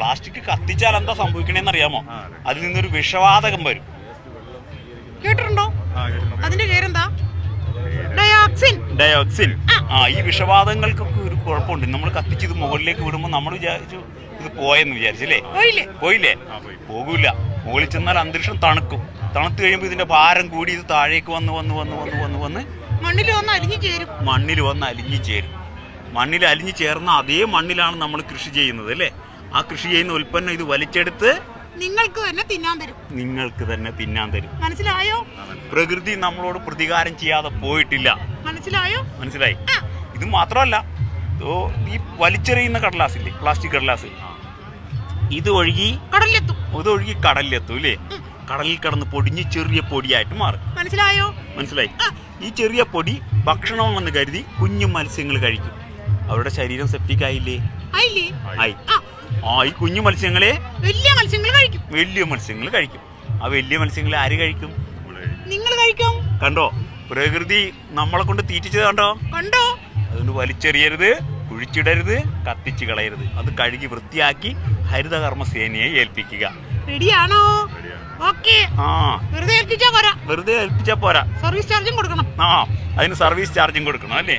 Plastic കത്തിച്ചാൽ എന്താ സംഭവിക്കണേന്ന് അറിയാമോ? അതിൽ നിന്നൊരു വിഷവാതകം വരും. കേട്ടിട്ടുണ്ടോ? അതിന്റെ പേരെന്താ? ഡയോക്സിൻ. ഈ വിഷവാതകങ്ങൾക്കൊക്കെ ഒരു കുഴപ്പമുണ്ട്. നമ്മൾ കത്തിച്ചത് മുകളിലേക്ക് വിടുമ്പോൾ നമ്മൾ വിചാരിച്ചു ഇത് പോയെന്ന് വിചാരിച്ചല്ലേ? പോയില്ലേ? പോകൂല. മുകളിൽ ചെന്നാൽ അന്തരീക്ഷം തണുക്കും. തണുത്ത് കഴിയുമ്പോൾ ഇതിന്റെ ഭാരം കൂടി ഇത് താഴേക്ക് വന്ന് മണ്ണിൽ വന്ന് അലിഞ്ഞു ചേരും. മണ്ണിൽ അലിഞ്ഞു ചേർന്ന അതേ മണ്ണിലാണ് നമ്മൾ കൃഷി ചെയ്യുന്നത് അല്ലേ? ആ കൃഷി ചെയ്യുന്ന ഉൽപ്പന്നം ഇത് വലിച്ചെടുത്ത് നിങ്ങൾക്ക് തന്നെ തിന്നാൻ തരും. മനസ്സിലായോ? പ്രകൃതി നമ്മളോട് പ്രതികാരം ചെയ്യാതെ പോയിട്ടില്ല. മനസ്സിലായി? ഇത് മാത്രമല്ല, ഈ വലിച്ചെറിയുന്ന കടലാസില്ലേ, പ്ലാസ്റ്റിക് കടലാസ്, ഇത് ഒഴുകി കടലിലെത്തും അല്ലേ? കടലിൽ കിടന്ന് പൊടിഞ്ഞ് ചെറിയ പൊടിയായിട്ട് മാറും. മനസ്സിലായി? ഈ ചെറിയ പൊടി ഭക്ഷണമെന്ന് കരുതി കുഞ്ഞു മത്സ്യങ്ങൾ കഴിക്കും. അവരുടെ ശരീരം സെപ്റ്റിക് ആയില്ലേ? ആയി. ഈ കുഞ്ഞു മത്സ്യങ്ങളെ വലിയ മത്സ്യങ്ങൾ കഴിക്കും. ആ വലിയ മത്സ്യങ്ങളെ ആര് കഴിക്കും? നിങ്ങൾ കഴിക്കും. കണ്ടോ? പ്രകൃതി നമ്മളെ കൊണ്ട് തീറ്റിച്ചത് കണ്ടോ? അതുകൊണ്ട് വലിച്ചെറിയരുത്, കുഴിച്ചിടരുത്, കത്തിച്ച് കളയരുത്. അത് കഴുകി വൃത്തിയാക്കി ഹരിതകർമ്മ സേനയെ ഏൽപ്പിക്കുക. റെഡിയാണോ? വെറുതെ ഏൽപ്പിച്ചാ പോരാ. സർവീസ് ചാർജും കൊടുക്കണം. അതിന് സർവീസ് ചാർജും കൊടുക്കണം അല്ലേ?